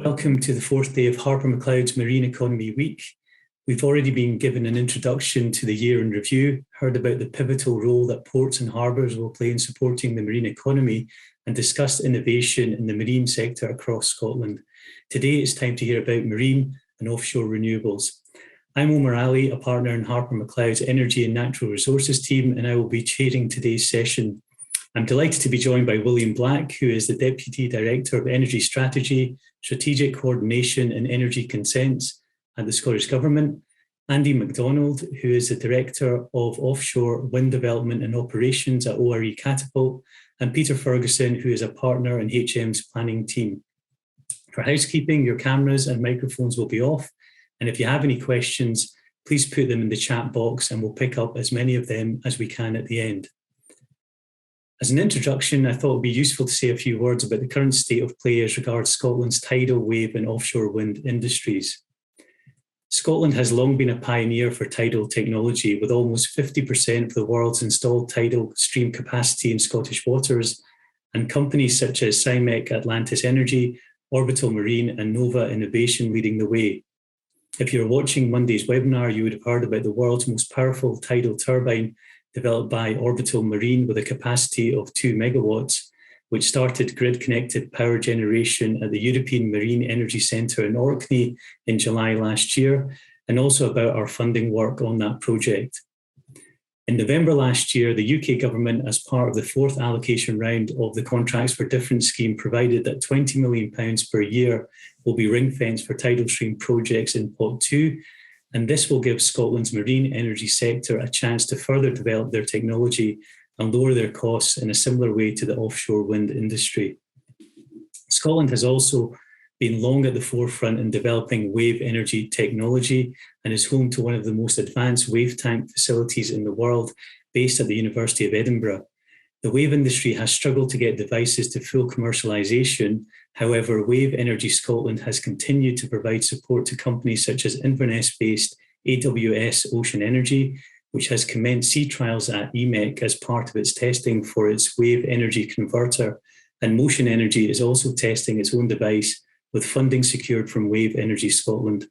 Welcome to the fourth day of Harper McLeod's Marine Economy Week. We've already been given an introduction to the year in review, heard about the pivotal role that ports and harbours will play in supporting the marine economy, and discussed innovation in the marine sector across Scotland. Today it's time to hear about marine and offshore renewables. I'm Omar Ali, a partner in Harper McLeod's Energy and Natural Resources team, and I will be chairing today's session. I'm delighted to be joined by William Black, who is the Deputy Director of Energy Strategy, Strategic Coordination and Energy Consents at the Scottish Government, Andy MacDonald, who is the Director of Offshore Wind Development and Operations at ORE Catapult, and Peter Ferguson, who is a partner in HM's planning team. For housekeeping, your cameras and microphones will be off, and if you have any questions, please put them in the chat box and we'll pick up as many of them as we can at the end. As an introduction, I thought it would be useful to say a few words about the current state of play as regards Scotland's tidal, wave and offshore wind industries. Scotland has long been a pioneer for tidal technology, with almost 50% of the world's installed tidal stream capacity in Scottish waters, and companies such as Cymec Atlantis Energy, Orbital Marine and Nova Innovation leading the way. If you're watching Monday's webinar, you would have heard about the world's most powerful tidal turbine developed by Orbital Marine with a capacity of 2 megawatts, which started grid-connected power generation at the European Marine Energy Centre in Orkney in July last year, and also about our funding work on that project. In November last year, the UK government, as part of the fourth allocation round of the Contracts for Difference scheme, provided that £20 million per year will be ring-fenced for tidal stream projects in Pot 2, and this will give Scotland's marine energy sector a chance to further develop their technology and lower their costs in a similar way to the offshore wind industry. Scotland has also been long at the forefront in developing wave energy technology and is home to one of the most advanced wave tank facilities in the world, based at the University of Edinburgh. The wave industry has struggled to get devices to full commercialisation. However, Wave Energy Scotland has continued to provide support to companies such as Inverness-based AWS Ocean Energy, which has commenced sea trials at EMEC as part of its testing for its wave energy converter, and Motion Energy is also testing its own device with funding secured from Wave Energy Scotland.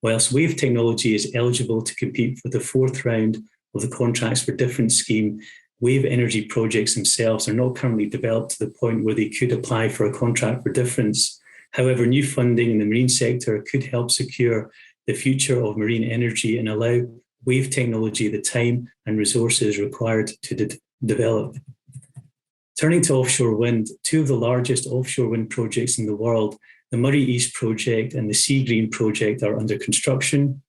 Whilst wave technology is eligible to compete for the fourth round of the Contracts for Difference scheme, wave energy projects themselves are not currently developed to the point where they could apply for a contract for difference. However, new funding in the marine sector could help secure the future of marine energy and allow wave technology the time and resources required to develop. Turning to offshore wind, two of the largest offshore wind projects in the world, the Moray East project and the Seagreen project, are under construction.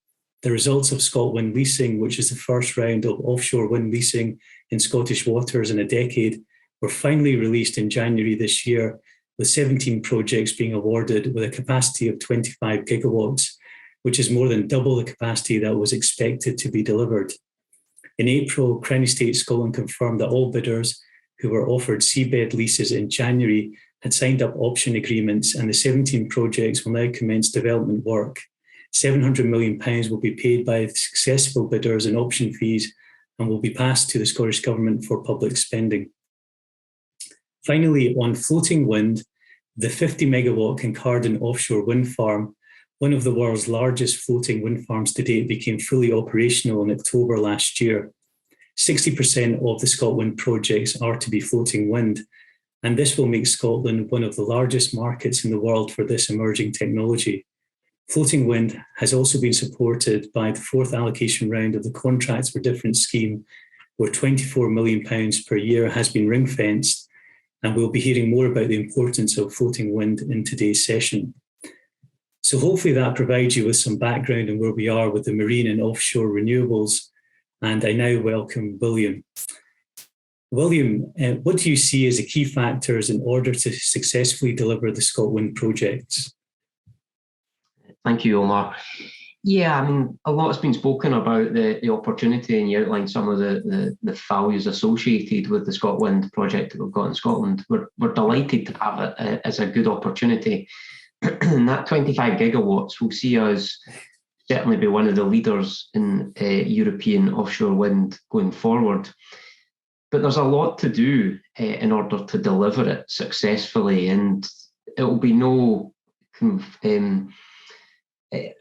The results of ScotWind Leasing, which is the first round of offshore wind leasing in Scottish waters in a decade, were finally released in January this year, with 17 projects being awarded with a capacity of 25 gigawatts, which is more than double the capacity that was expected to be delivered. In April, Crown Estate Scotland confirmed that all bidders who were offered seabed leases in January had signed up option agreements, and the 17 projects will now commence development work. £700 million will be paid by the successful bidders in option fees and will be passed to the Scottish Government for public spending. Finally, on floating wind, the 50 megawatt Kincardine offshore wind farm, one of the world's largest floating wind farms to date, became fully operational in October last year. 60% of the ScotWind projects are to be floating wind, and this will make Scotland one of the largest markets in the world for this emerging technology. Floating wind has also been supported by the fourth allocation round of the Contracts for Difference scheme, where £24 million per year has been ring-fenced, and we'll be hearing more about the importance of floating wind in today's session. So hopefully that provides you with some background on where we are with the marine and offshore renewables, and I now welcome William. William, what do you see as the key factors in order to successfully deliver the ScotWind projects? Thank you, Omar. Yeah, I mean, a lot has been spoken about the opportunity, and you outlined some of the values associated with the ScotWind project that we've got in Scotland. We're delighted to have it as a good opportunity. And that 25 gigawatts will see us certainly be one of the leaders in European offshore wind going forward. But there's a lot to do in order to deliver it successfully, and it will be no kind of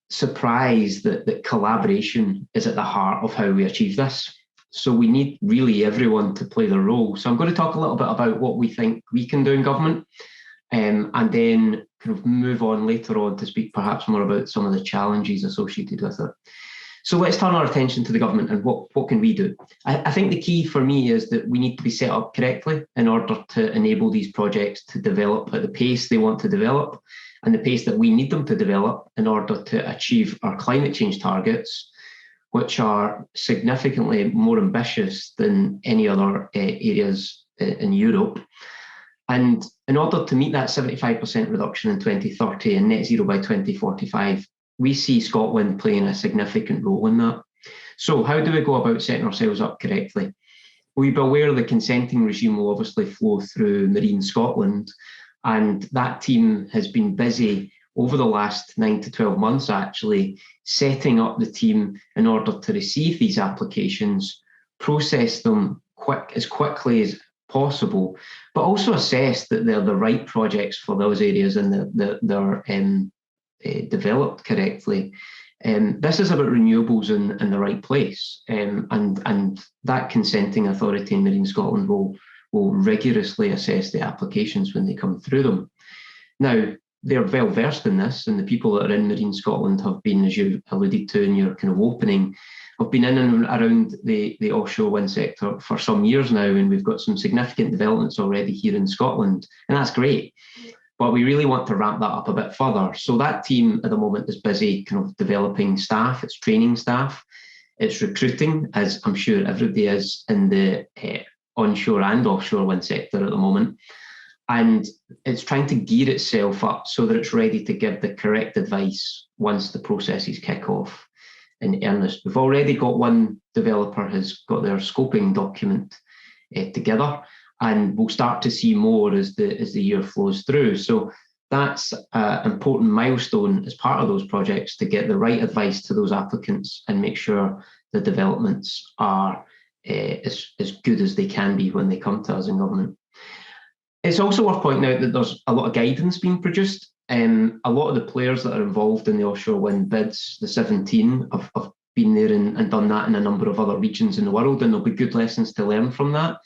surprised that collaboration is at the heart of how we achieve this. So we need really everyone to play their role. So I'm going to talk a little bit about what we think we can do in government, and then kind of move on later on to speak perhaps more about some of the challenges associated with it. So let's turn our attention to the government and what can we do? I think the key for me is that we need to be set up correctly in order to enable these projects to develop at the pace they want to develop and the pace that we need them to develop in order to achieve our climate change targets, which are significantly more ambitious than any other areas in Europe. And in order to meet that 75% reduction in 2030 and net zero by 2045, we see Scotland playing a significant role in that. So how do we go about setting ourselves up correctly? We'll be aware the consenting regime will obviously flow through Marine Scotland, and that team has been busy over the last 9 to 12 months actually setting up the team in order to receive these applications, process them as quickly as possible, but also assess that they're the right projects for those areas and that they're developed correctly. This is about renewables in the right place, and that consenting authority in Marine Scotland will rigorously assess the applications when they come through them. Now, they're well versed in this, and the people that are in Marine Scotland have been, as you alluded to in your kind of opening, have been in and around the offshore wind sector for some years now, and we've got some significant developments already here in Scotland, and that's great. But we really want to ramp that up a bit further. So that team at the moment is busy kind of developing staff, it's training staff, it's recruiting, as I'm sure everybody is in the onshore and offshore wind sector at the moment. And it's trying to gear itself up so that it's ready to give the correct advice once the processes kick off in earnest. We've already got one developer has got their scoping document together, and we'll start to see more as the year flows through. So that's an important milestone as part of those projects to get the right advice to those applicants and make sure the developments are as good as they can be when they come to us in government. It's also worth pointing out that there's a lot of guidance being produced. A lot of the players that are involved in the offshore wind bids, the 17, have been there and done that in a number of other regions in the world, and there'll be good lessons to learn from that.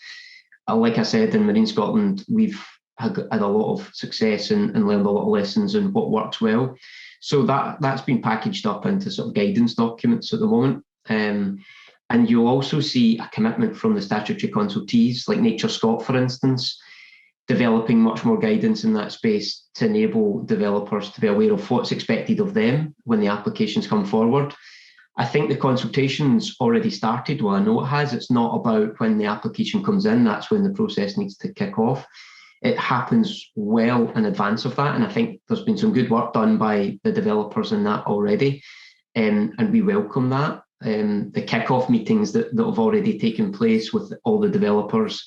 Like I said, in Marine Scotland, we've had a lot of success and learned a lot of lessons in what works well. So that's been packaged up into sort of guidance documents at the moment. And you'll also see a commitment from the statutory consultees, like Nature Scot, for instance, developing much more guidance in that space to enable developers to be aware of what's expected of them when the applications come forward. I think the consultation's already started. Well, I know it has. It's not about when the application comes in, that's when the process needs to kick off. It happens well in advance of that. And I think there's been some good work done by the developers in that already. And we welcome that. The kick-off meetings that have already taken place with all the developers,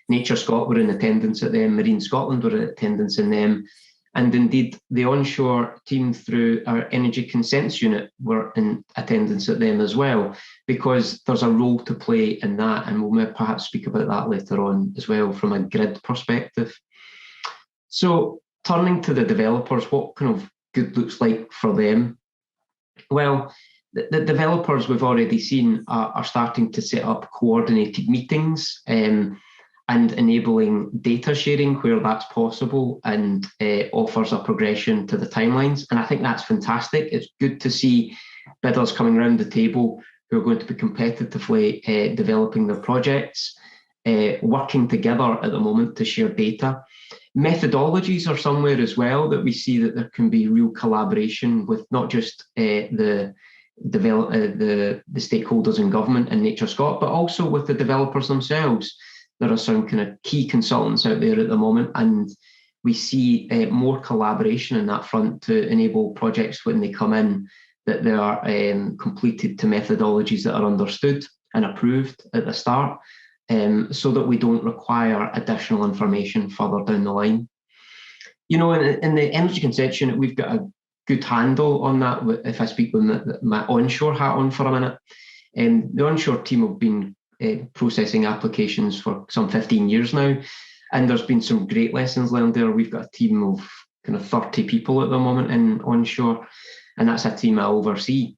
Nature Scot were in attendance at them, Marine Scotland were in attendance in them, and indeed the onshore team through our Energy Consents Unit were in attendance at them as well, because there's a role to play in that, and we'll perhaps speak about that later on as well from a grid perspective. So turning to the developers, what kind of good looks like for them? Well, the developers we've already seen are starting to set up coordinated meetings and enabling data sharing where that's possible, and offers a progression to the timelines. And I think that's fantastic. It's good to see bidders coming around the table who are going to be competitively developing their projects, working together at the moment to share data. Methodologies are somewhere as well that we see that there can be real collaboration with not just the stakeholders in government and Nature Scot, but also with the developers themselves. There are some kind of key consultants out there at the moment, and we see more collaboration in that front to enable projects when they come in that they are completed to methodologies that are understood and approved at the start, so that we don't require additional information further down the line. You know, in the Energy Consents Unit, we've got a good handle on that. If I speak with my onshore hat on for a minute, the onshore team have been processing applications for some 15 years now, and there's been some great lessons learned there. We've got a team of kind of 30 people at the moment in onshore, and that's a team I oversee.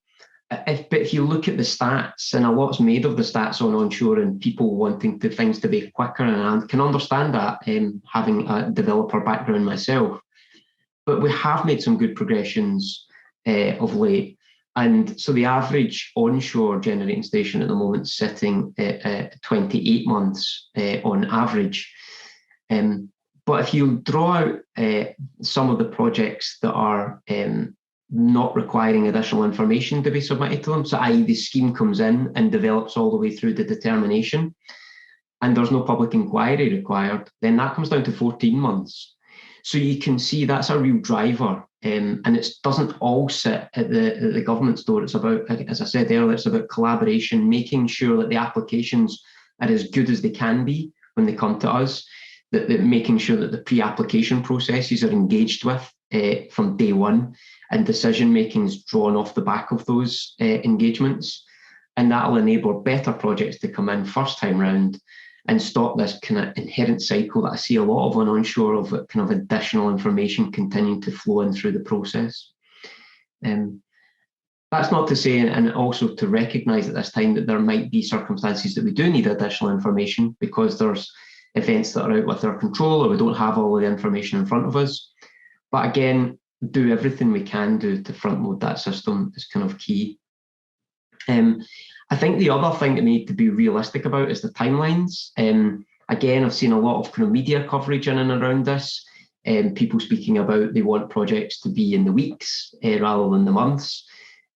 But if you look at the stats, and a lot's made of the stats on onshore and people wanting things to be quicker, and I can understand that, having a developer background myself. But we have made some good progressions of late. And so the average onshore generating station at the moment is sitting at 28 months on average. But if you draw out some of the projects that are not requiring additional information to be submitted to them, so i.e. the scheme comes in and develops all the way through the determination, and there's no public inquiry required, then that comes down to 14 months. So you can see that's a real driver, and it doesn't all sit at the government's door. It's about, as I said earlier, it's about collaboration, making sure that the applications are as good as they can be when they come to us, that making sure that the pre-application processes are engaged with from day one, and decision-making is drawn off the back of those engagements. And that'll enable better projects to come in first time round and stop this kind of inherent cycle that I see a lot of on onshore, of kind of additional information continuing to flow in through the process. That's not to say, and also to recognise at this time, that there might be circumstances that we do need additional information because there's events that are out with our control, or we don't have all of the information in front of us. But again, do everything we can do to front load that system is kind of key. I think the other thing that we need to be realistic about is the timelines. Again, I've seen a lot of kind of media coverage in and around this, people speaking about they want projects to be in the weeks rather than the months.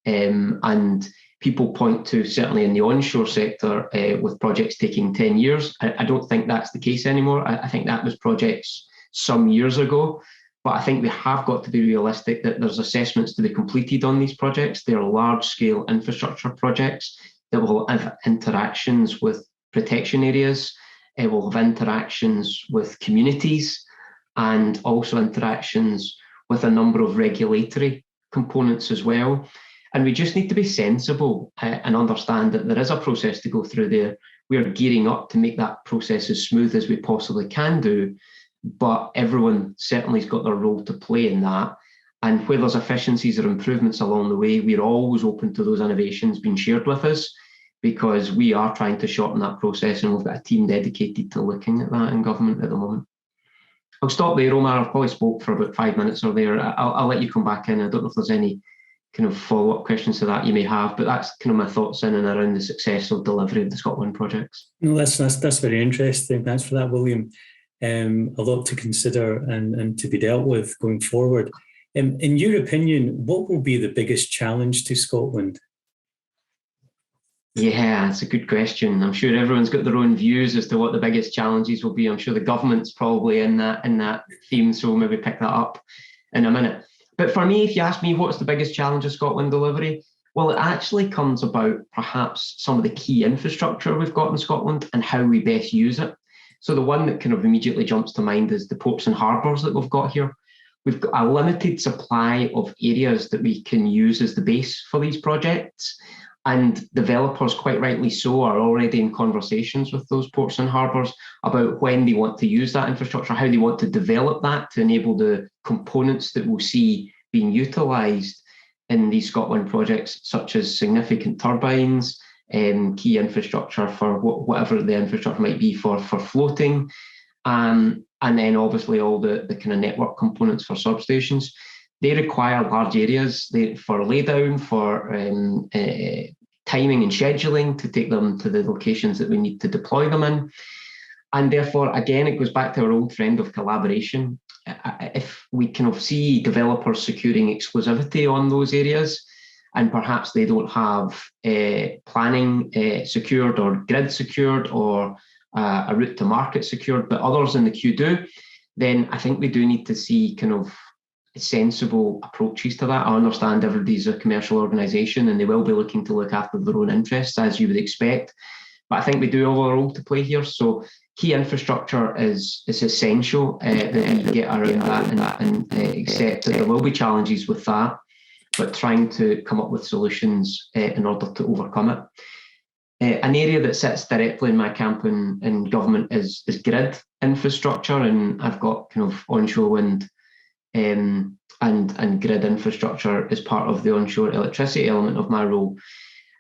And people point to, certainly in the onshore sector, with projects taking 10 years. I don't think that's the case anymore. I think that was projects some years ago. But I think we have got to be realistic that there's assessments to be completed on these projects. They are large-scale infrastructure projects that will have interactions with protection areas, will have interactions with communities, and also interactions with a number of regulatory components as well. And we just need to be sensible and understand that there is a process to go through there. We're gearing up to make that process as smooth as we possibly can do, but everyone certainly has got their role to play in that. And where there's efficiencies or improvements along the way, we're always open to those innovations being shared with us, because we are trying to shorten that process, and we've got a team dedicated to looking at that in government at the moment. I'll stop there, Omar. I've probably spoke for about 5 minutes or there. I'll let you come back in. I don't know if there's any kind of follow-up questions to that you may have, but that's kind of my thoughts in and around the successful delivery of the ScotWind projects. No, that's very interesting. Thanks for that, William. A lot to consider and to be dealt with going forward. In your opinion, what will be the biggest challenge to ScotWind? Yeah, it's a good question. I'm sure everyone's got their own views as to what the biggest challenges will be. I'm sure the government's probably in that theme, so we'll maybe pick that up in a minute. But for me, if you ask me what's the biggest challenge of ScotWind delivery, well, it actually comes about perhaps some of the key infrastructure we've got in Scotland and how we best use it. So the one that kind of immediately jumps to mind is the ports and harbours that we've got here. We've got a limited supply of areas that we can use as the base for these projects. And developers, quite rightly so, are already in conversations with those ports and harbours about when they want to use that infrastructure, how they want to develop that to enable the components that we'll see being utilised in these ScotWind projects, such as significant turbines, key infrastructure for whatever the infrastructure might be for floating, and then obviously all the kind of network components for substations. They require large areas for laydown, for timing and scheduling to take them to the locations that we need to deploy them in. And therefore, again, it goes back to our old trend of collaboration. If we kind of see developers securing exclusivity on those areas, and perhaps they don't have planning secured or grid secured or a route to market secured, but others in the queue do, then I think we do need to see kind of sensible approaches to that. I understand everybody's a commercial organisation and they will be looking to look after their own interests, as you would expect. But I think we do have a role to play here. So key infrastructure is essential that we get around that and accept that there will be challenges with that, but trying to come up with solutions in order to overcome it. An area that sits directly in my camp in government is grid infrastructure, and I've got kind of onshore wind and grid infrastructure as part of the onshore electricity element of my role.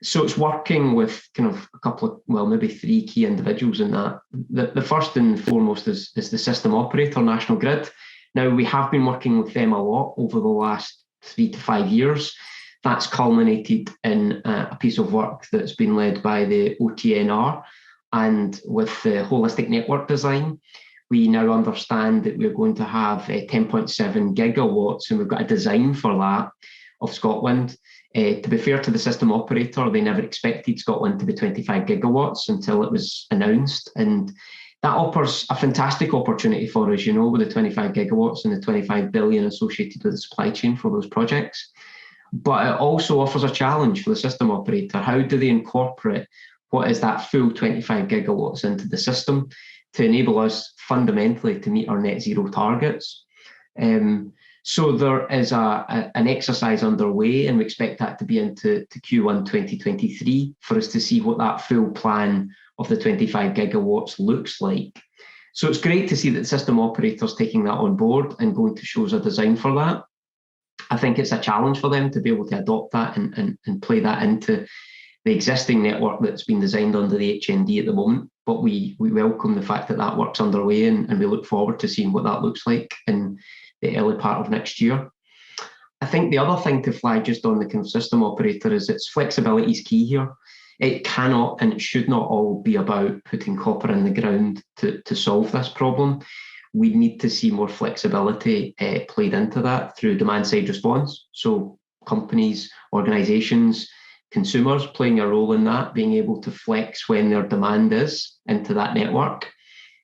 So it's working with kind of a couple of, well, maybe three key individuals in that. The first and foremost is the system operator, National Grid. Now, we have been working with them a lot over the last 3 to 5 years. That's culminated in a piece of work that's been led by the OTNR. And with the holistic network design, we now understand that we're going to have 10.7 gigawatts, and we've got a design for that of ScotWind. To be fair to the system operator, they never expected ScotWind to be 25 gigawatts until it was announced. And that offers a fantastic opportunity for us, with the 25 gigawatts and the 25 billion associated with the supply chain for those projects. But it also offers a challenge for the system operator. How do they incorporate what is that full 25 gigawatts into the system to enable us fundamentally to meet our net zero targets? So there is an exercise underway, and we expect that to be into Q1 2023 for us to see what that full plan of the 25 gigawatts looks like. So it's great to see that the system operators taking that on board and going to show us a design for that. I think it's a challenge for them to be able to adopt that and play that into the existing network that's been designed under the HND at the moment. But we welcome the fact that that work's underway, and we look forward to seeing what that looks like in the early part of next year. I think the other thing to flag just on the kind of system operator is its flexibility is key here. It cannot and it should not all be about putting copper in the ground to solve this problem. We need to see more flexibility played into that through demand side response. So companies, organisations, consumers playing a role in that, being able to flex when their demand is into that network.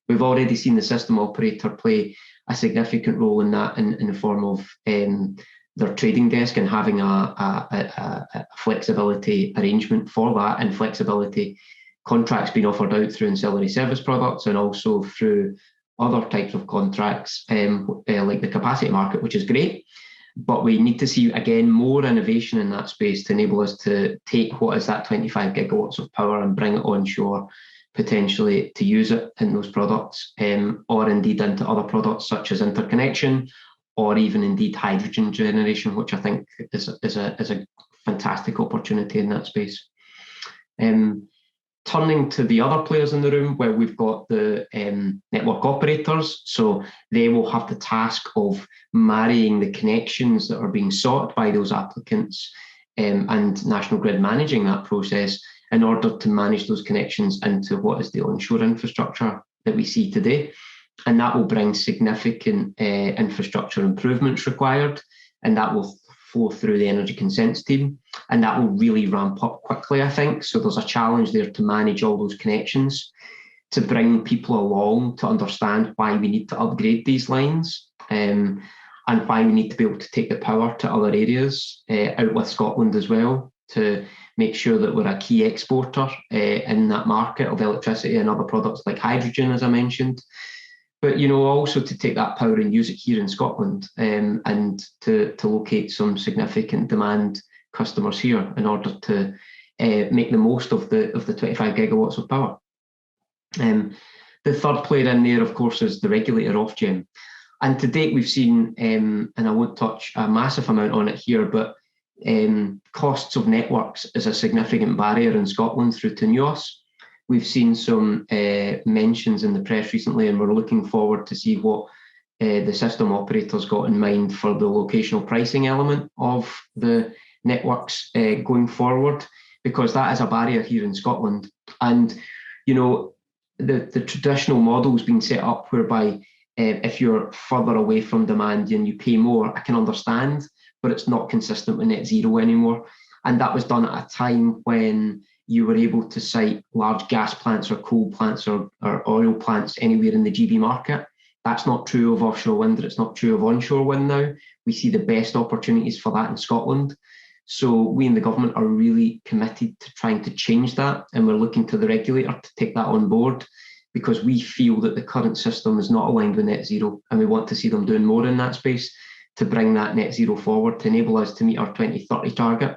We've already seen the system operator play a significant role in that in the form of their trading desk and having a flexibility arrangement for that, and flexibility contracts being offered out through ancillary service products and also through other types of contracts like the capacity market, which is great. But we need to see, again, more innovation in that space to enable us to take what is that 25 gigawatts of power and bring it onshore, potentially to use it in those products, or indeed into other products such as interconnection, or even indeed hydrogen generation, which I think is a fantastic opportunity in that space. Turning to the other players in the room, where we've got the network operators, so they will have the task of marrying the connections that are being sought by those applicants, and National Grid managing that process in order to manage those connections into what is the onshore infrastructure that we see today. And that will bring significant infrastructure improvements required, and that will flow through the energy consents team, and that will really ramp up quickly, I think. So there's a challenge there to manage all those connections, to bring people along to understand why we need to upgrade these lines, and why we need to be able to take the power to other areas out with Scotland as well, to make sure that we're a key exporter in that market of electricity and other products like hydrogen, as I mentioned. But, also to take that power and use it here in Scotland, and to locate some significant demand customers here in order to make the most of the 25 gigawatts of power. The third player in there, of course, is the regulator, Ofgem. And to date, we've seen, and I won't touch a massive amount on it here, but costs of networks is a significant barrier in Scotland through to NUOS. We've seen some mentions in the press recently, and we're looking forward to see what the system operators got in mind for the locational pricing element of the networks going forward, because that is a barrier here in Scotland. And, the traditional model has been set up whereby if you're further away from demand and you pay more, I can understand, but it's not consistent with net zero anymore. And that was done at a time when you were able to site large gas plants or coal plants or oil plants anywhere in the GB market. That's not true of offshore wind, and it's not true of onshore wind now. We see the best opportunities for that in Scotland. So we in the government are really committed to trying to change that, and we're looking to the regulator to take that on board, because we feel that the current system is not aligned with net zero, and we want to see them doing more in that space to bring that net zero forward to enable us to meet our 2030 target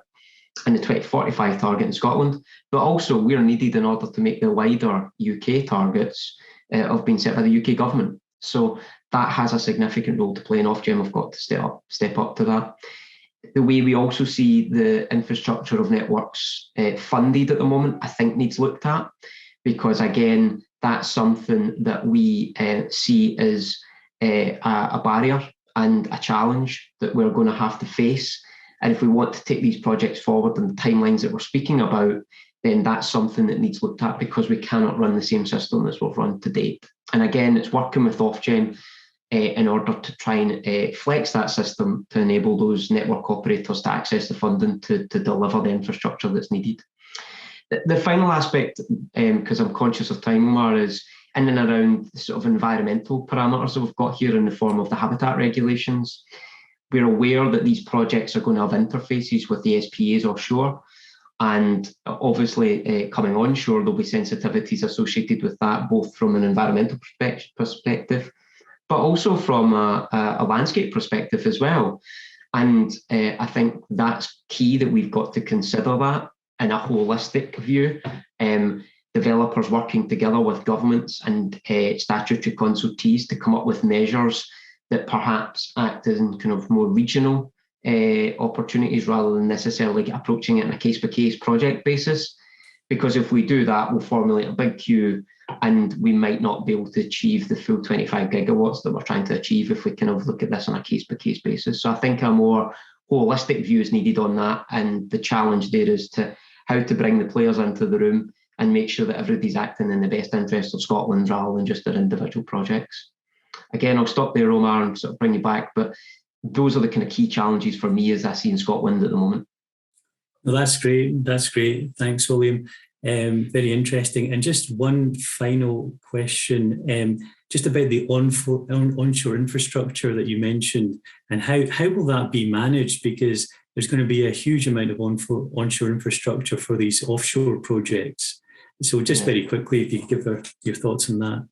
and the 2045 target in Scotland. But also we're needed in order to make the wider UK targets of being set by the UK government. So that has a significant role to play, and Ofgem have got to step up to that. The way we also see the infrastructure of networks funded at the moment, I think needs looked at, because again, that's something that we see as a barrier and a challenge that we're going to have to face. And if we want to take these projects forward in the timelines that we're speaking about, then that's something that needs looked at, because we cannot run the same system as we've run to date. And again, it's working with Ofgem in order to try and flex that system to enable those network operators to access the funding to deliver the infrastructure that's needed. The final aspect, because I'm conscious of time, Omar, is in and around the sort of environmental parameters that we've got here in the form of the habitat regulations. We're aware that these projects are going to have interfaces with the SPAs offshore, and obviously coming onshore, there'll be sensitivities associated with that, both from an environmental perspective, but also from a landscape perspective as well. And I think that's key, that we've got to consider that in a holistic view. Developers working together with governments and statutory consultees to come up with measures that perhaps act as in kind of more regional opportunities, rather than necessarily approaching it on a case-by-case project basis. Because if we do that, we'll formulate a big queue, and we might not be able to achieve the full 25 gigawatts that we're trying to achieve if we kind of look at this on a case-by-case basis. So I think a more holistic view is needed on that, and the challenge there is to how to bring the players into the room and make sure that everybody's acting in the best interest of Scotland rather than just their individual projects. Again, I'll stop there, Omar, and sort of bring you back, but those are the kind of key challenges for me as I see in Scotland at the moment. Well, that's great. That's great. Thanks, William. Very interesting. And just one final question, just about the onshore infrastructure that you mentioned, and how will that be managed? Because there's going to be a huge amount of onshore infrastructure for these offshore projects. So just very quickly, if you could give your thoughts on that.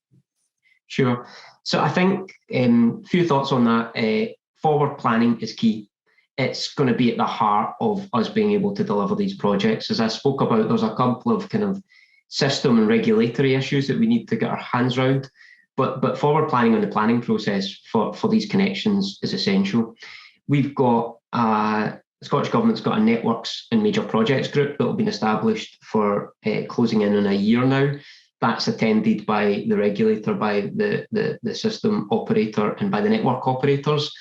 Sure. So I think a few thoughts on that. Forward planning is key. It's going to be at the heart of us being able to deliver these projects. As I spoke about, there's a couple of kind of system and regulatory issues that we need to get our hands around, but forward planning on the planning process for these connections is essential. We've got the Scottish Government's got a networks and major projects group that will be established for closing in a year now. That's attended by the regulator, by the system operator, and by the network operators.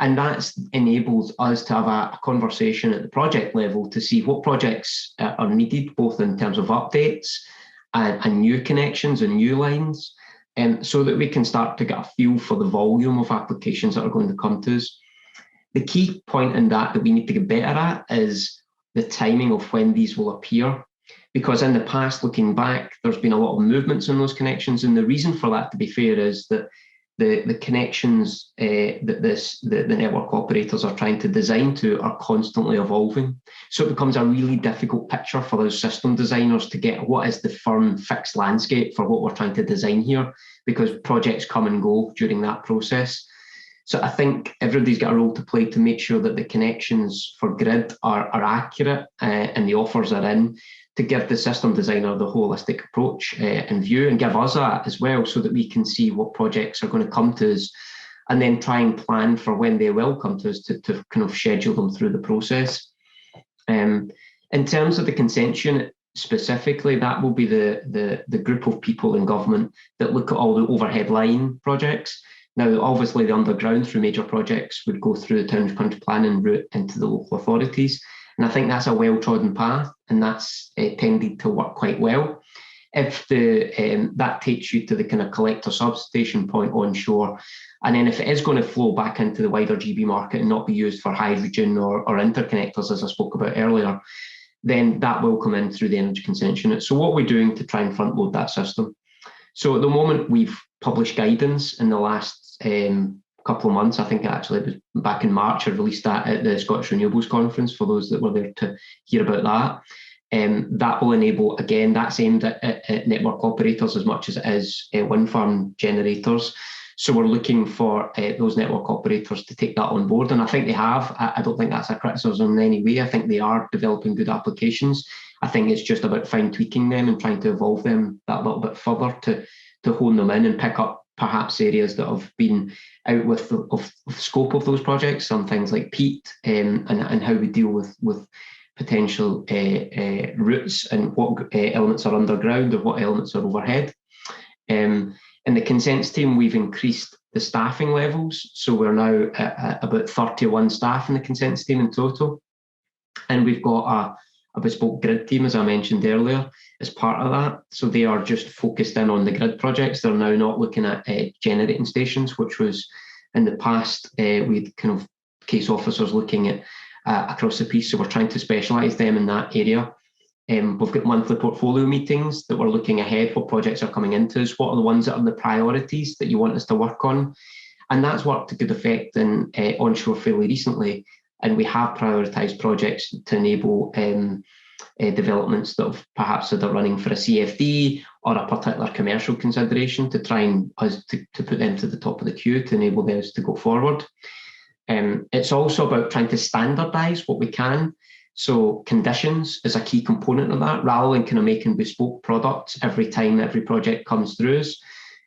And that's enabled us to have a conversation at the project level to see what projects are needed, both in terms of updates and new connections and new lines, so that we can start to get a feel for the volume of applications that are going to come to us. The key point in that we need to get better at is the timing of when these will appear. Because in the past, looking back, there's been a lot of movements in those connections. And the reason for that, to be fair, is that the connections that the network operators are trying to design to are constantly evolving. So it becomes a really difficult picture for those system designers to get what is the firm fixed landscape for what we're trying to design here, because projects come and go during that process. So I think everybody's got a role to play to make sure that the connections for grid are accurate and the offers are in, to give the system designer the holistic approach and view, and give us that as well, so that we can see what projects are going to come to us, and then try and plan for when they will come to us to kind of schedule them through the process. In terms of the consent unit specifically, that will be the group of people in government that look at all the overhead line projects. Now, obviously, the underground through major projects would go through the town country planning route into the local authorities. And I think that's a well-trodden path, and that's tended to work quite well. If that takes you to the kind of collector substation point onshore, and then if it is going to flow back into the wider GB market and not be used for hydrogen or interconnectors, as I spoke about earlier, then that will come in through the energy consent unit. So what we're doing to try and front load that system. So at the moment, we've published guidance in the last couple of months. I think actually it was back in March. I released that at the Scottish Renewables Conference for those that were there to hear about that. That will enable, again, that's aimed at network operators as much as it is wind farm generators. So we're looking for those network operators to take that on board, and I think they have. I don't think that's a criticism in any way. I think they are developing good applications. I think it's just about fine tweaking them and trying to evolve them that little bit further to hone them in and pick up perhaps areas that have been out of scope of those projects, some things like peat, and how we deal with potential routes and what elements are underground or what elements are overhead. In the consents team, we've increased the staffing levels. So we're now at about 31 staff in the consents team in total. And we've got a bespoke grid team, as I mentioned earlier, as part of that. So they are just focused in on the grid projects. They're now not looking at generating stations, which was in the past, we'd kind of case officers looking at across the piece. So we're trying to specialise them in that area. We've got monthly portfolio meetings that we're looking ahead, what projects are coming into us, what are the ones that are the priorities that you want us to work on. And that's worked to good effect in onshore fairly recently. And we have prioritised projects to enable developments that have perhaps that are running for a CFD or a particular commercial consideration to try and us to put them to the top of the queue to enable those to go forward. It's also about trying to standardise what we can. So conditions is a key component of that, rather than kind of making bespoke products every time every project comes through us.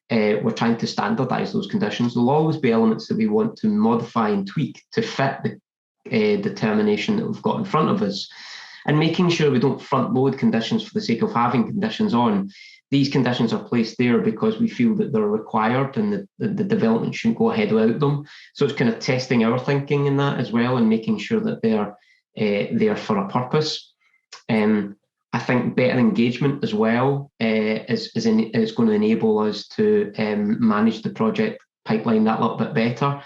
We're trying to standardise those conditions. There'll always be elements that we want to modify and tweak to fit the determination that we've got in front of us, and making sure we don't front load conditions for the sake of having conditions on. These conditions are placed there because we feel that they're required and the development shouldn't go ahead without them. So it's kind of testing our thinking in that as well and making sure that they're there for a purpose. I think better engagement as well is going to enable us to manage the project pipeline that little bit better,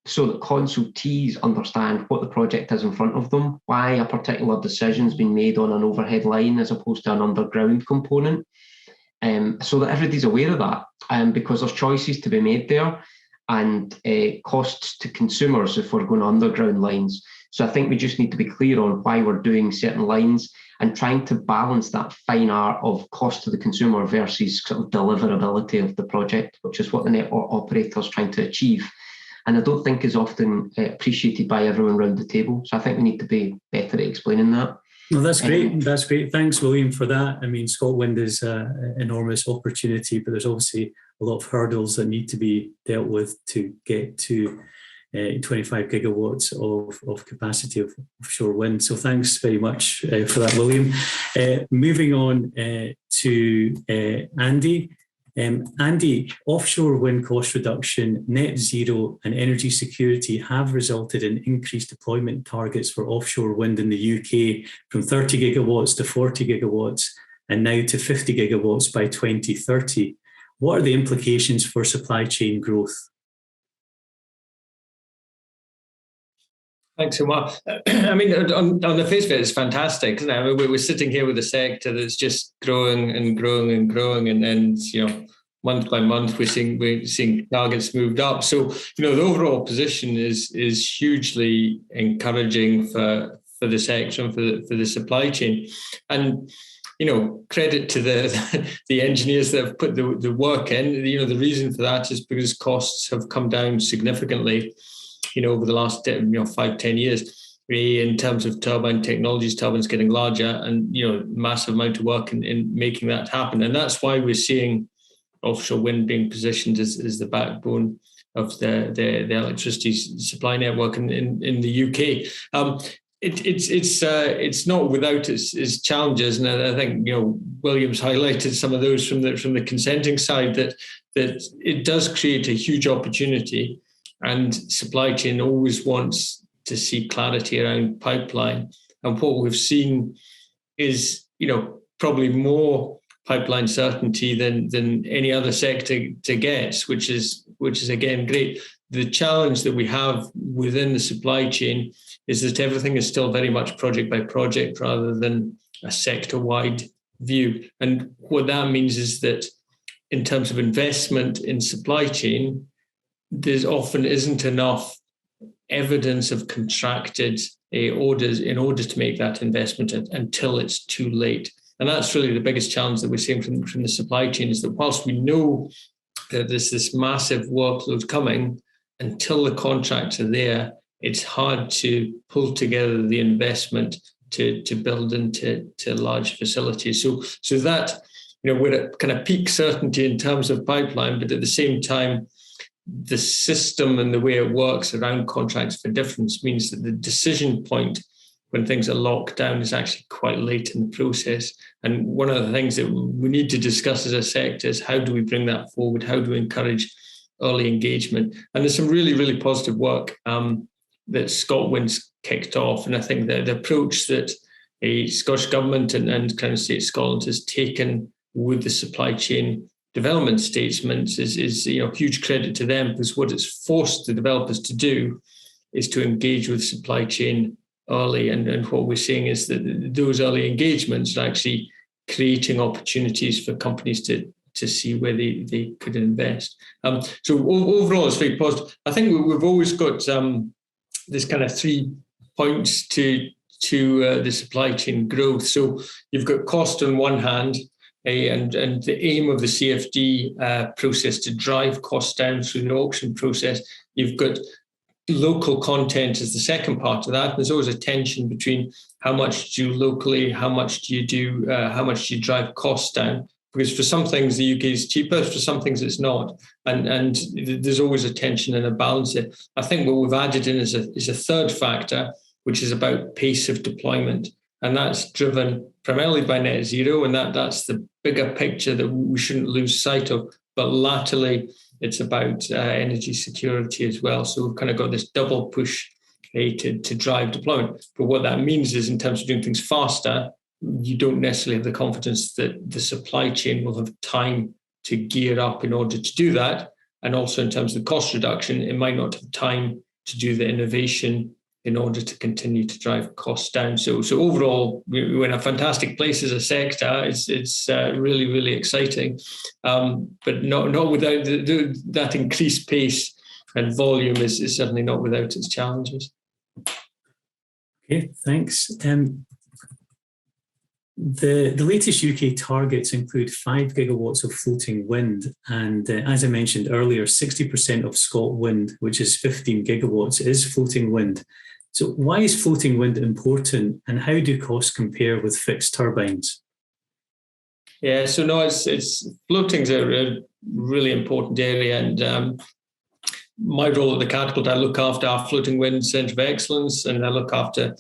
so that consultees understand what the project is in front of them, why a particular decision's been made on an overhead line as opposed to an underground component, so that everybody's aware of that, because there's choices to be made there and costs to consumers if we're going underground lines. So I think we just need to be clear on why we're doing certain lines and trying to balance that fine art of cost to the consumer versus sort of deliverability of the project, which is what the network operator is trying to achieve. And I don't think is often appreciated by everyone around the table. So I think we need to be better at explaining that. Well, that's great. That's great. Thanks, William, for that. I mean, ScotWind is an enormous opportunity, but there's obviously a lot of hurdles that need to be dealt with to get to 25 gigawatts of capacity of offshore wind. So thanks very much for that, William. Moving on to Andy. Andy, offshore wind cost reduction, net zero and energy security have resulted in increased deployment targets for offshore wind in the UK from 30 gigawatts to 40 gigawatts and now to 50 gigawatts by 2030. What are the implications for supply chain growth? Thanks so much. I mean, on the face of it, it's fantastic, isn't it? I mean, we're sitting here with a sector that's just growing and growing and growing, and you know, month by month, we're seeing targets moved up. So, you know, the overall position is hugely encouraging for the sector and for the supply chain. And you know, credit to the engineers that have put the work in. You know, the reason for that is because costs have come down significantly, you know, over the last 5-10 years, in terms of turbine technologies, turbines getting larger, and you know, massive amount of work in making that happen. And that's why we're seeing offshore wind being positioned as the backbone of the electricity supply network in the UK. It's not without its challenges, and I think, you know, William's highlighted some of those from the consenting side, that it does create a huge opportunity. And supply chain always wants to see clarity around pipeline. And what we've seen is, you know, probably more pipeline certainty than any other sector to get, which is again great. The challenge that we have within the supply chain is that everything is still very much project by project rather than a sector-wide view. And what that means is that in terms of investment in supply chain, there's often isn't enough evidence of contracted orders in order to make that investment until it's too late. And that's really the biggest challenge that we're seeing from the supply chain, is that whilst we know that there's this massive workload coming, until the contracts are there, it's hard to pull together the investment to build into large facilities. So that, we're at kind of peak certainty in terms of pipeline, but at the same time, the system and the way it works around contracts for difference means that the decision point when things are locked down is actually quite late in the process. And one of the things that we need to discuss as a sector is how do we bring that forward? How do we encourage early engagement? And there's some really, really positive work that ScotWind's kicked off. And I think that the approach that a Scottish Government and Crown Estate Scotland has taken with the supply chain development statements is huge credit to them, because what it's forced the developers to do is to engage with supply chain early. And what we're seeing is that those early engagements are actually creating opportunities for companies to see where they could invest. So overall, it's very positive. I think we've always got this kind of 3 points to the supply chain growth. So you've got cost on one hand, and the aim of the CFD process to drive costs down through the auction process. You've got local content as the second part of that. There's always a tension between how much do you locally, how much do you drive costs down? Because for some things the UK is cheaper, for some things it's not, and there's always a tension and a balance there. I think what we've added in is a third factor, which is about pace of deployment, and that's driven primarily by net zero, and that's the bigger picture that we shouldn't lose sight of. But latterly, it's about energy security as well. So we've kind of got this double push to drive deployment. But what that means is, in terms of doing things faster, you don't necessarily have the confidence that the supply chain will have time to gear up in order to do that. And also in terms of the cost reduction, it might not have time to do the innovation in order to continue to drive costs down. So overall, we're in a fantastic place as a sector. It's really, really exciting, but not without that increased pace and volume is certainly not without its challenges. Okay, thanks. The latest UK targets include 5 gigawatts of floating wind. And as I mentioned earlier, 60% of ScotWind, which is 15 gigawatts, is floating wind. So why is floating wind important, and how do costs compare with fixed turbines? Yeah, so no, it's floating's a really important area, and my role at the Catapult, I look after our Floating Wind Centre of Excellence, and I look after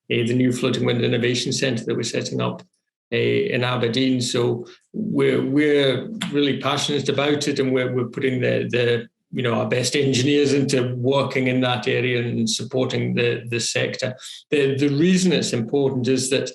the new Floating Wind Innovation Centre that we're setting up in Aberdeen. So we're really passionate about it, and we're putting the our best engineers into working in that area and supporting the sector. The reason it's important is that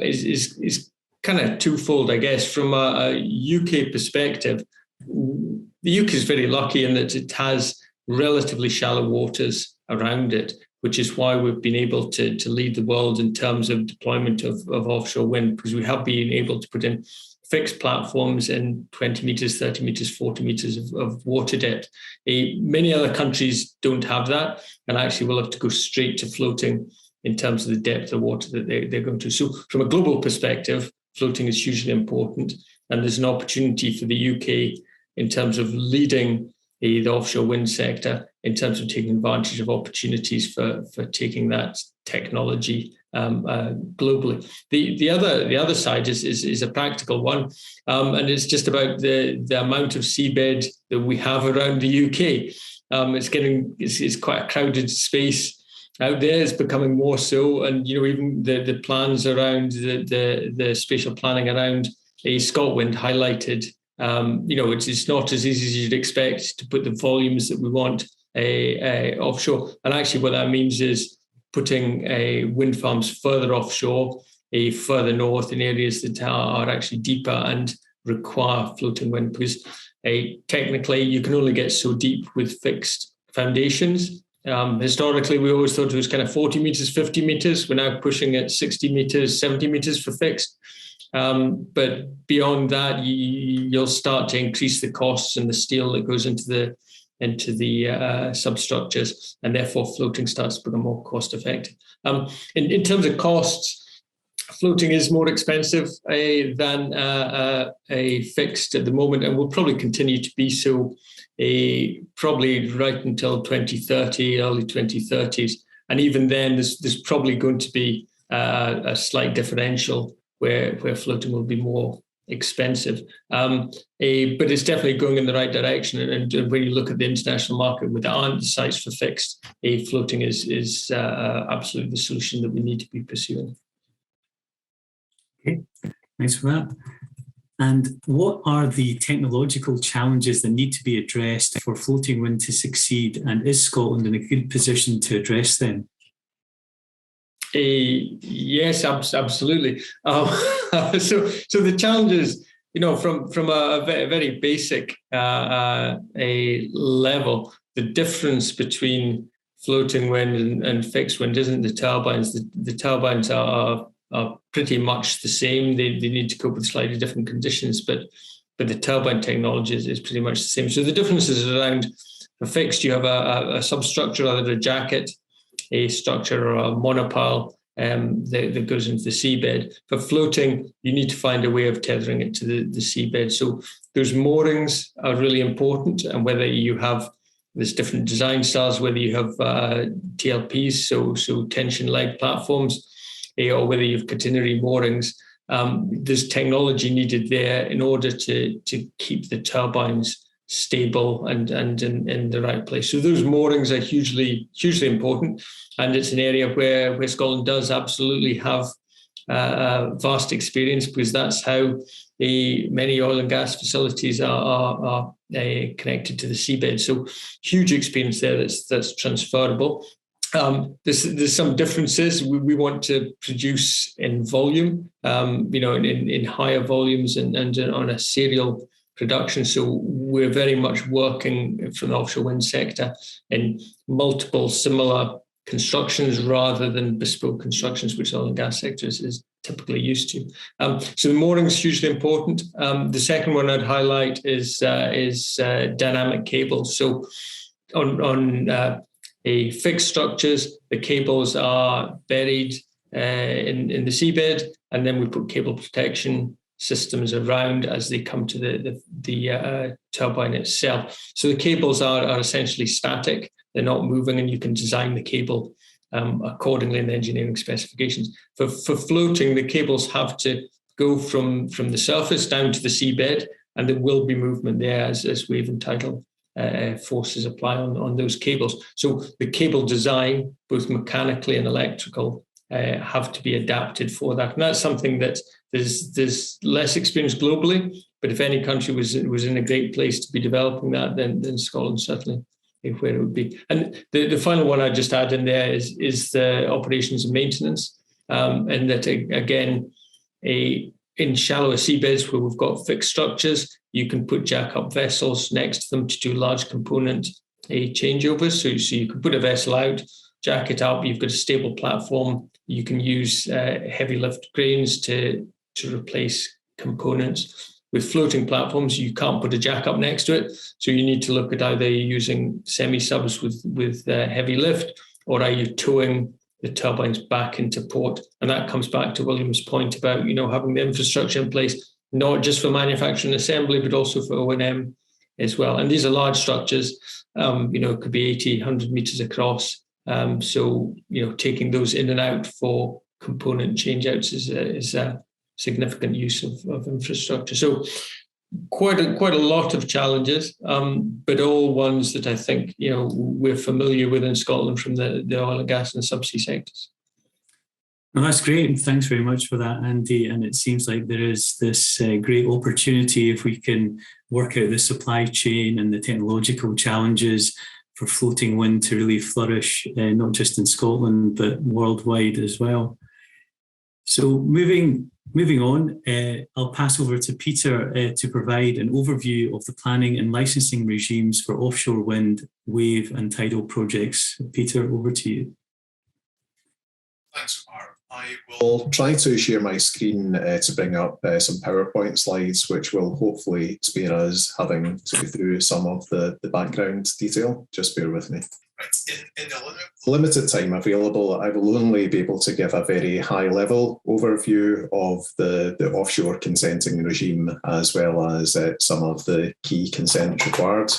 is kind of twofold, I guess. From a UK perspective, the UK is very lucky in that it has relatively shallow waters around it, which is why we've been able to lead the world in terms of deployment of offshore wind, because we have been able to put in fixed platforms in 20 meters, 30 meters, 40 meters of water depth. Many other countries don't have that, and actually will have to go straight to floating in terms of the depth of water that they're going to. So from a global perspective, floating is hugely important, and there's an opportunity for the UK in terms of leading the offshore wind sector, in terms of taking advantage of opportunities for taking that technology globally. The other side is a practical one, and it's just about the amount of seabed that we have around the UK. It's quite a crowded space out there. It's becoming more so, and even the plans around the spatial planning around ScotWind highlighted. It's not as easy as you'd expect to put the volumes that we want offshore. And actually what that means is putting wind farms further offshore, further north in areas that are actually deeper and require floating wind, because technically you can only get so deep with fixed foundations. Historically, we always thought it was kind of 40 meters, 50 meters. We're now pushing at 60 meters, 70 meters for fixed. But beyond that, you'll start to increase the costs and the steel that goes into the substructures, and therefore floating starts to become more cost effective. In terms of costs, floating is more expensive than a fixed at the moment, and will probably continue to be so probably right until 2030, early 2030s. And even then, there's probably going to be a slight differential where floating will be more expensive. But it's definitely going in the right direction. And when you look at the international market, where there aren't sites for fixed, floating is absolutely the solution that we need to be pursuing. Okay, thanks for that. And what are the technological challenges that need to be addressed for floating wind to succeed? And is Scotland in a good position to address them? Yes, absolutely. So the challenges, from a very basic a level, the difference between floating wind and fixed wind isn't the turbines. The turbines are pretty much the same. They need to cope with slightly different conditions, but the turbine technology is pretty much the same. So the difference is around, for fixed, you have a substructure, either a jacket, a structure, or a monopile that goes into the seabed. For floating, you need to find a way of tethering it to the seabed. So those moorings are really important, and whether you have there's different design styles, whether you have TLPs, so tension leg platforms, or whether you have catenary moorings, there's technology needed there in order to keep the turbines stable and in the right place. So those moorings are hugely important, and it's an area where Scotland does absolutely have vast experience, because that's how many oil and gas facilities are connected to the seabed. So huge experience there that's transferable. There's some differences. We want to produce in volume, in higher volumes and on a serial production. So we're very much working from the offshore wind sector in multiple similar constructions rather than bespoke constructions, which the oil and gas sector is typically used to. So the mooring is hugely important. The second one I'd highlight is dynamic cables. So on fixed structures, the cables are buried in the seabed, and then we put cable protection systems around as they come to the turbine itself. So the cables are essentially static; they're not moving, and you can design the cable accordingly in the engineering specifications. For floating, the cables have to go from the surface down to the seabed, and there will be movement there as wave and tidal forces apply on those cables. So the cable design, both mechanically and electrical, have to be adapted for that. And that's something that there's less experience globally, but if any country was in a great place to be developing that, then Scotland certainly where it would be. And the final one I just add in there is the operations and maintenance, and that again, in shallower seabeds where we've got fixed structures, you can put jack-up vessels next to them to do large component changeovers. So you can put a vessel out, jack it up, you've got a stable platform, you can use heavy lift cranes to replace components. With floating platforms, you can't put a jack up next to it, so you need to look at either using semi-subs with heavy lift, or are you towing the turbines back into port. And that comes back to William's point about having the infrastructure in place, not just for manufacturing and assembly, but also for O&M as well. And these are large structures, it could be 80, 100 meters across. So taking those in and out for component changeouts is a significant use of infrastructure. So quite a lot of challenges, but all ones that I think we're familiar with in Scotland from the oil and gas and subsea sectors. Well, that's great, and thanks very much for that, Andy. And it seems like there is this great opportunity if we can work out the supply chain and the technological challenges for floating wind to really flourish, not just in Scotland but worldwide as well. So moving on, I'll pass over to Peter to provide an overview of the planning and licensing regimes for offshore wind, wave and tidal projects. Peter, over to you. Thanks, Mark. I will try to share my screen to bring up some PowerPoint slides, which will hopefully spare us having to go through some of the background detail. Just bear with me. In the limited time available, I will only be able to give a very high-level overview of the offshore consenting regime, as well as some of the key consent required.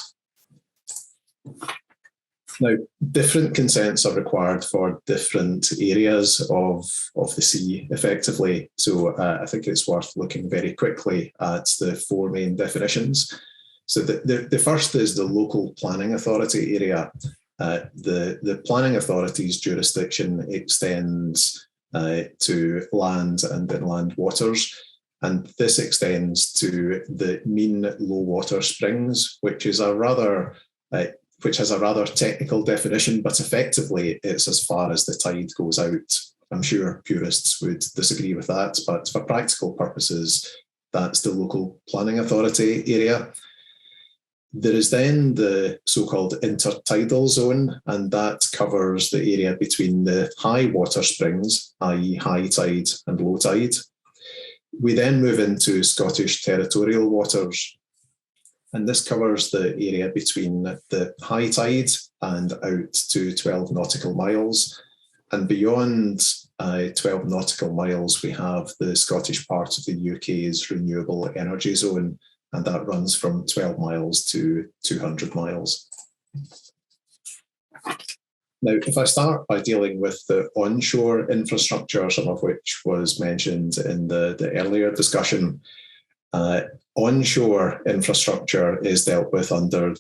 Now, different consents are required for different areas of the sea, effectively. So I think it's worth looking very quickly at the four main definitions. So the first is the local planning authority area. The planning authority's jurisdiction extends to land and inland waters. And this extends to the mean low water springs, which has a rather technical definition, but effectively it's as far as the tide goes out. I'm sure purists would disagree with that, but for practical purposes, that's the local planning authority area. There is then the so-called intertidal zone, and that covers the area between the high water springs, i.e. high tide and low tide. We then move into Scottish territorial waters, and this covers the area between the high tide and out to 12 nautical miles. And beyond 12 nautical miles, we have the Scottish part of the UK's renewable energy zone, and that runs from 12 miles to 200 miles. Now, if I start by dealing with the onshore infrastructure, some of which was mentioned in the earlier discussion, onshore infrastructure is dealt with under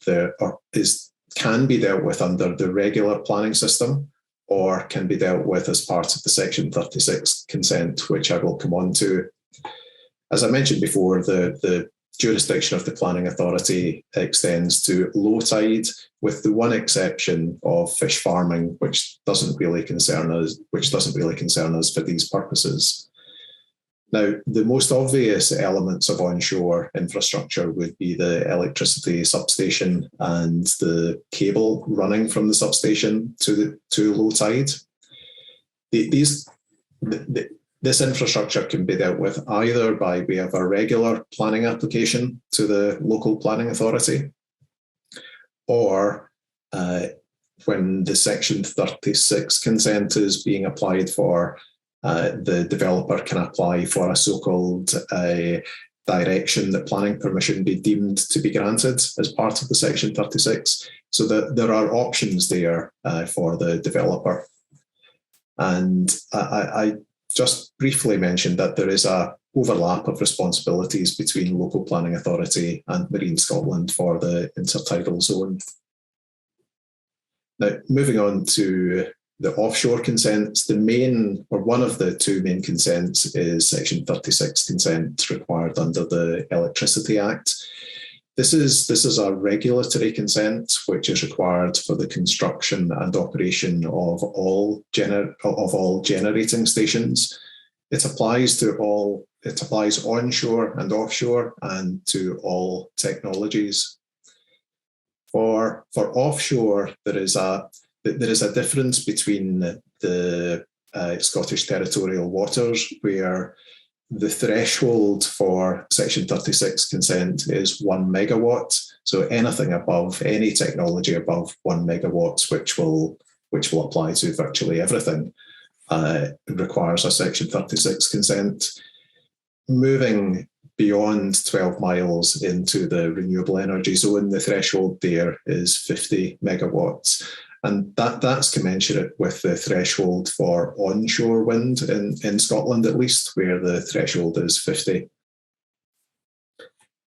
can be dealt with under the regular planning system, or can be dealt with as part of the Section 36 consent, which I will come on to. As I mentioned before, the jurisdiction of the planning authority extends to low tide, with the one exception of fish farming, which doesn't really concern us for these purposes. Now, the most obvious elements of onshore infrastructure would be the electricity substation and the cable running from the substation to low tide. This infrastructure can be dealt with either by way of a regular planning application to the local planning authority, or when the Section 36 consent is being applied for, the developer can apply for a so-called direction that planning permission be deemed to be granted as part of the Section 36. So that there are options there for the developer. And I just briefly mentioned that there is a overlap of responsibilities between local planning authority and Marine Scotland for the intertidal zone. Now, moving on to the offshore consents, the main, or one of the two main consents, is Section 36 consent required under the Electricity Act. This is a regulatory consent which is required for the construction and operation of all generating stations. It applies onshore and offshore and to all technologies. For offshore, there is a difference between the Scottish territorial waters, where the threshold for Section 36 consent is 1 megawatt. So anything above, any technology above 1 megawatts, which will apply to virtually everything, requires a Section 36 consent. Moving beyond 12 miles into the renewable energy zone, the threshold there is 50 megawatts. And that's commensurate with the threshold for onshore wind in Scotland, at least, where the threshold is 50.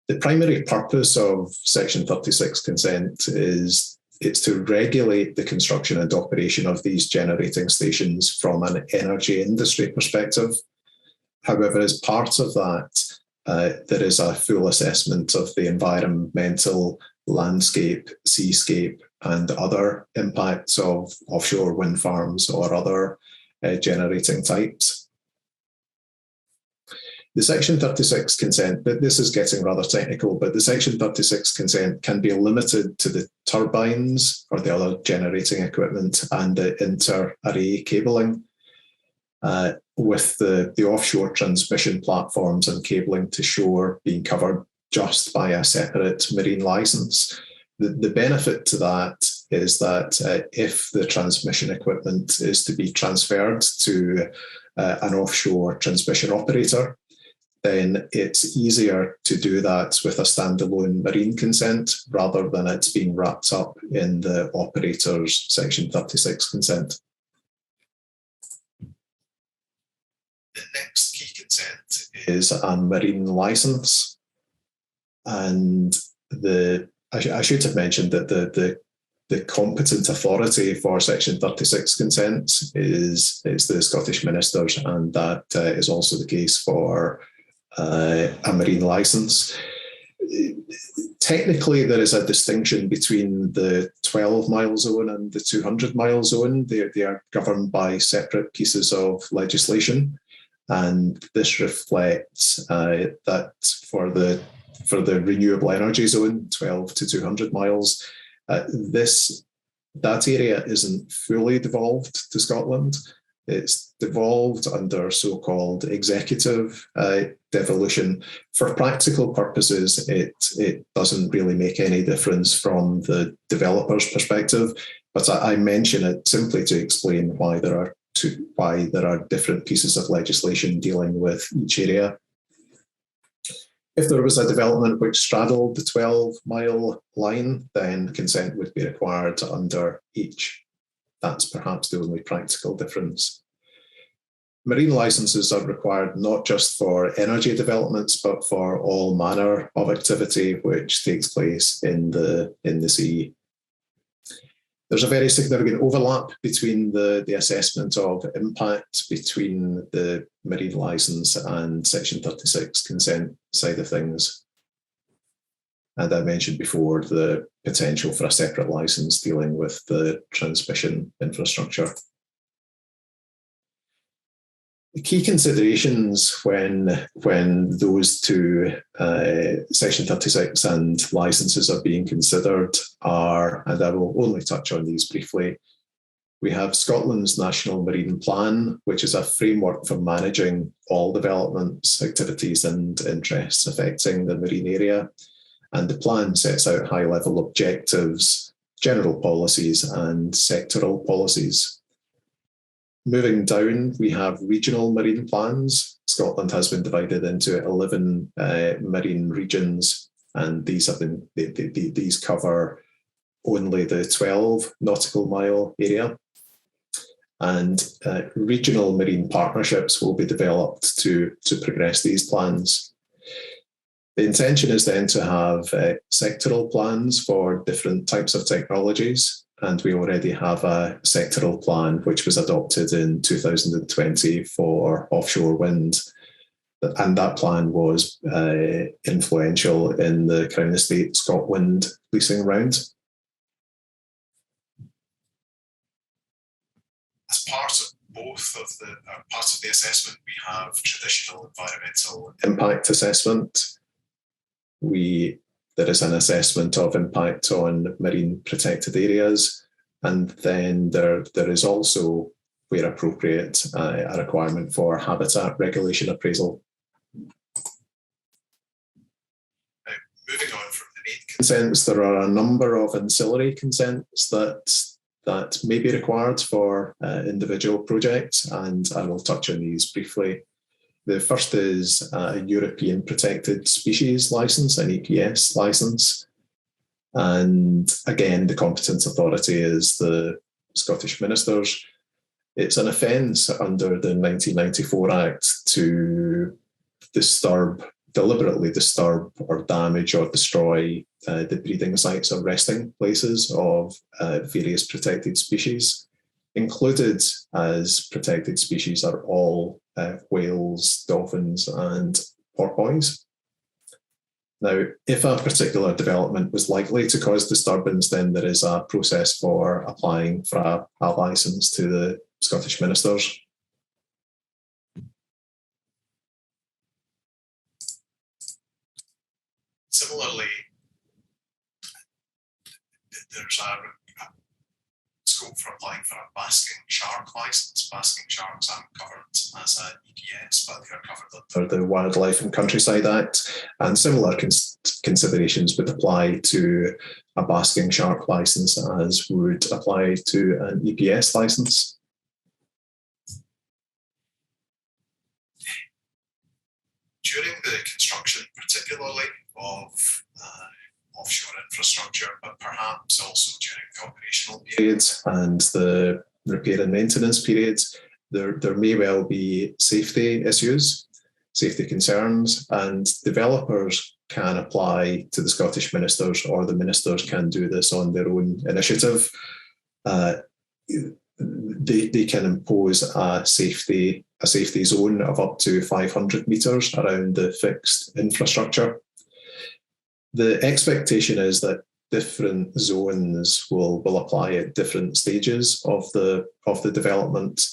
The primary purpose of Section 36 consent is it's to regulate the construction and operation of these generating stations from an energy industry perspective. However, as part of that, there is a full assessment of the environmental, landscape, seascape, and other impacts of offshore wind farms or other generating types. The Section 36 consent, this is getting rather technical, but the Section 36 consent can be limited to the turbines or the other generating equipment and the inter-array cabling, with the offshore transmission platforms and cabling to shore being covered just by a separate marine licence. The benefit to that is that if the transmission equipment is to be transferred to an offshore transmission operator, then it's easier to do that with a standalone marine consent rather than it being wrapped up in the operator's Section 36 consent. The next key consent is a marine licence. And I should have mentioned that the competent authority for Section 36 consent is the Scottish Ministers, and that is also the case for a marine licence. Technically, there is a distinction between the 12-mile zone and the 200-mile zone. They are governed by separate pieces of legislation, and this reflects that for the renewable energy zone, 12 to 200 miles, that area isn't fully devolved to Scotland. It's devolved under so-called executive devolution. For practical purposes, it doesn't really make any difference from the developer's perspective, but I mention it simply to explain why there are different pieces of legislation dealing with each area. If there was a development which straddled the 12-mile line, then consent would be required under each. That's perhaps the only practical difference. Marine licenses are required not just for energy developments, but for all manner of activity which takes place in the sea. There's a very significant overlap between the assessment of impact between the marine licence and Section 36 consent side of things. And I mentioned before the potential for a separate licence dealing with the transmission infrastructure. The key considerations when those two Section 36 and licences are being considered are, and I will only touch on these briefly, we have Scotland's National Marine Plan, which is a framework for managing all developments, activities and interests affecting the marine area. And the plan sets out high-level objectives, general policies and sectoral policies. Moving down, we have regional marine plans. Scotland has been divided into 11 marine regions, and these cover only the 12 nautical mile area. And regional marine partnerships will be developed to progress these plans. The intention is then to have sectoral plans for different types of technologies. And we already have a sectoral plan which was adopted in 2020 for offshore wind. And that plan was influential in the Crown Estate Scotland leasing round. As part of part of the assessment, we have traditional environmental impact assessment. There is an assessment of impact on marine protected areas, and then there is also, where appropriate, a requirement for habitat regulation appraisal. Now, moving on from the main consents, there are a number of ancillary consents that may be required for individual projects, and I will touch on these briefly. The first is a European Protected Species Licence, an EPS licence. And again, the competent authority is the Scottish Ministers. It's an offence under the 1994 Act to deliberately disturb or damage or destroy the breeding sites or resting places of various protected species. Included as protected species are all whales, dolphins and porpoise. Now, if a particular development was likely to cause disturbance, then there is a process for applying for a licence to the Scottish Ministers. Similarly, there's a scope for applying for a basking shark licence. Basking sharks aren't covered as an EPS, but they are covered under the Wildlife and Countryside Act, and similar considerations would apply to a basking shark licence as would apply to an EPS licence. during the construction, particularly of offshore infrastructure, but perhaps also during operational periods and the repair and maintenance periods, there may well be safety issues, safety concerns, and developers can apply to the Scottish ministers, or the ministers can do this on their own initiative. They can impose a safety zone of up to 500 metres around the fixed infrastructure. The expectation is that different zones will apply at different stages of the development,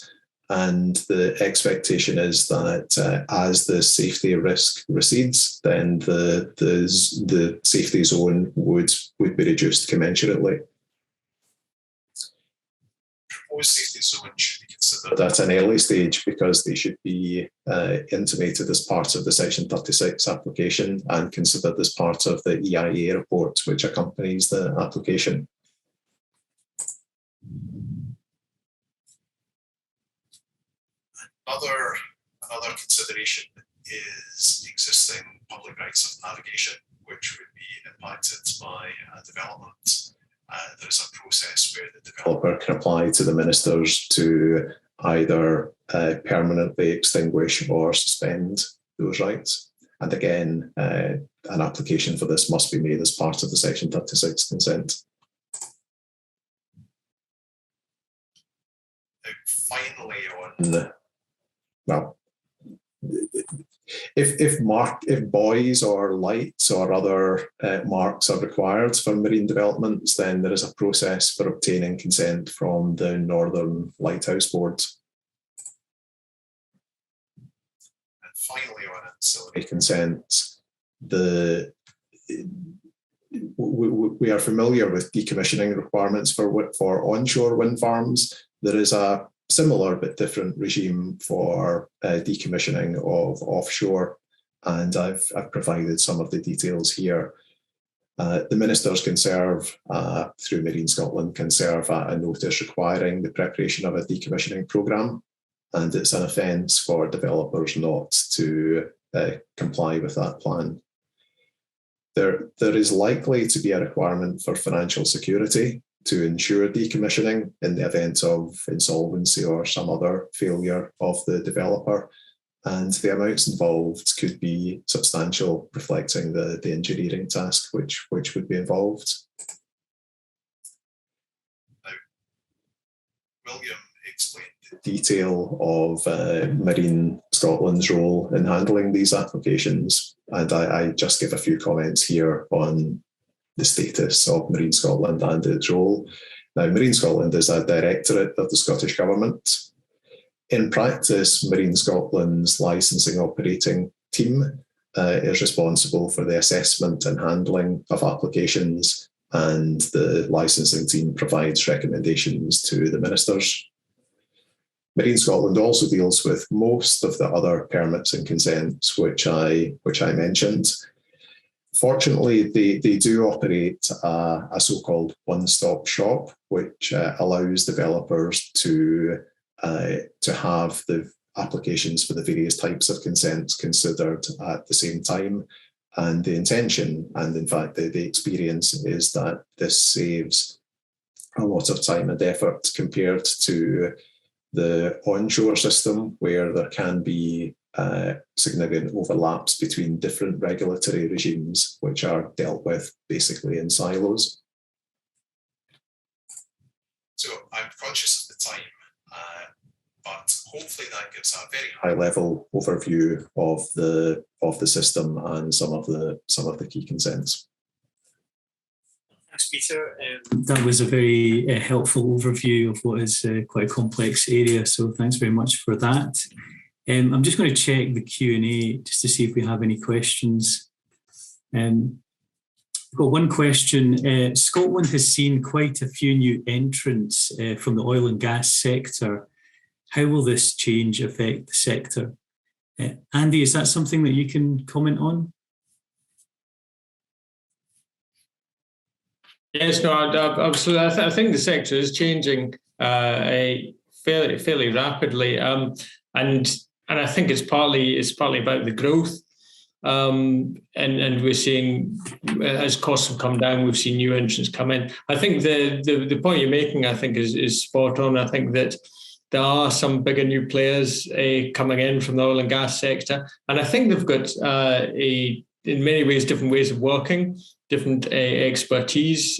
and the expectation is that as the safety risk recedes, then the safety zone would be reduced commensurately. Proposed safety zone should be considered at an early stage because they should be intimated as part of the Section 36 application and considered as part of the EIA report which accompanies the application. Another consideration is existing public rights of navigation, which would be impacted by development. There's a process where the developer can apply to the ministers to either permanently extinguish or suspend those rights. And again, an application for this must be made as part of the Section 36 consent. Now, finally, if buoys or lights or other marks are required for marine developments, then there is a process for obtaining consent from the Northern Lighthouse Board. And finally, on ancillary consent, we are familiar with decommissioning requirements for onshore wind farms. There is a similar but different regime for decommissioning of offshore, and I've provided some of the details here. The ministers can serve, through Marine Scotland, can serve a notice requiring the preparation of a decommissioning programme, and it's an offence for developers not to comply with that plan. There is likely to be a requirement for financial security to ensure decommissioning in the event of insolvency or some other failure of the developer. And the amounts involved could be substantial, reflecting the engineering task which would be involved. Now, William explained the detail of Marine Scotland's role in handling these applications, and I just give a few comments here on the status of Marine Scotland and its role. Now, Marine Scotland is a directorate of the Scottish Government. In practice, Marine Scotland's licensing operating team is responsible for the assessment and handling of applications, and the licensing team provides recommendations to the ministers. Marine Scotland also deals with most of the other permits and consents which I mentioned. Fortunately, they do operate a so-called one-stop shop, which allows developers to have the applications for the various types of consents considered at the same time. And the intention, and in fact the experience, is that this saves a lot of time and effort compared to the onshore system, where there can be significant overlaps between different regulatory regimes, which are dealt with basically in silos. So I'm conscious of the time, but hopefully that gives a very high-level overview of the system and some of the key consents. Thanks, Peter. That was a very helpful overview of what is quite a complex area. So thanks very much for that. I'm just going to check the Q&A just to see if we have any questions. We've got one question. Scotland has seen quite a few new entrants from the oil and gas sector. How will this change affect the sector? Andy, is that something that you can comment on? Yes, no, absolutely. I think the sector is changing fairly rapidly, and I think it's partly about the growth And we're seeing, as costs have come down, we've seen new entrants come in. I think the point you're making, I think, is spot on. I think that there are some bigger new players coming in from the oil and gas sector, and I think they've got in many ways different ways of working, different expertise,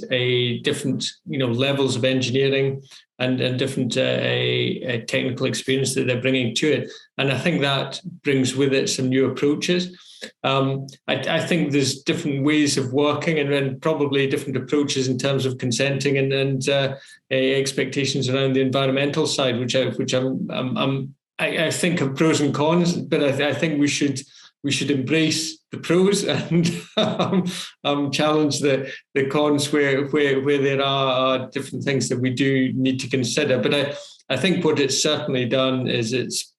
different levels of engineering, and different technical experience that they're bringing to it. And I think that brings with it some new approaches. I think there's different ways of working and probably different approaches in terms of consenting and expectations around the environmental side, which I think have pros and cons, but I think we should embrace the pros and challenge the cons where there are different things that we do need to consider. But I think what it's certainly done is it's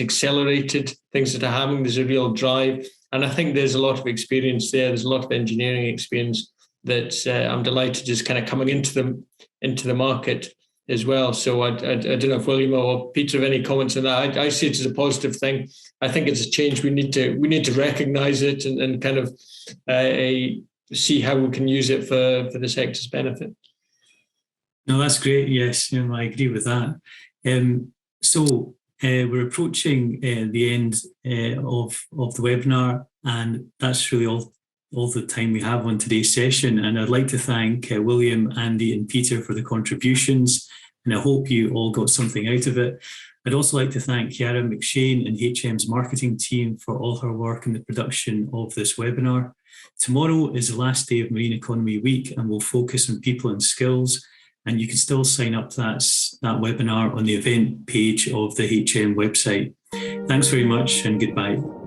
accelerated things that are happening. There's a real drive, and I think there's a lot of experience there. There's a lot of engineering experience that I'm delighted is kind of coming into the market as well. So I don't know if William or Peter have any comments on that. I see it as a positive thing. I think it's a change. We need to recognise it and kind of see how we can use it for the sector's benefit. No, that's great. Yes, I agree with that. So we're approaching the end of the webinar, and that's really all the time we have on today's session. And I'd like to thank William, Andy and Peter for the contributions, and I hope you all got something out of it. I'd also like to thank Chiara McShane and HM's marketing team for all her work in the production of this webinar. Tomorrow is the last day of Marine Economy Week, and we'll focus on people and skills. And you can still sign up to that webinar on the event page of the HM website. Thanks very much and goodbye.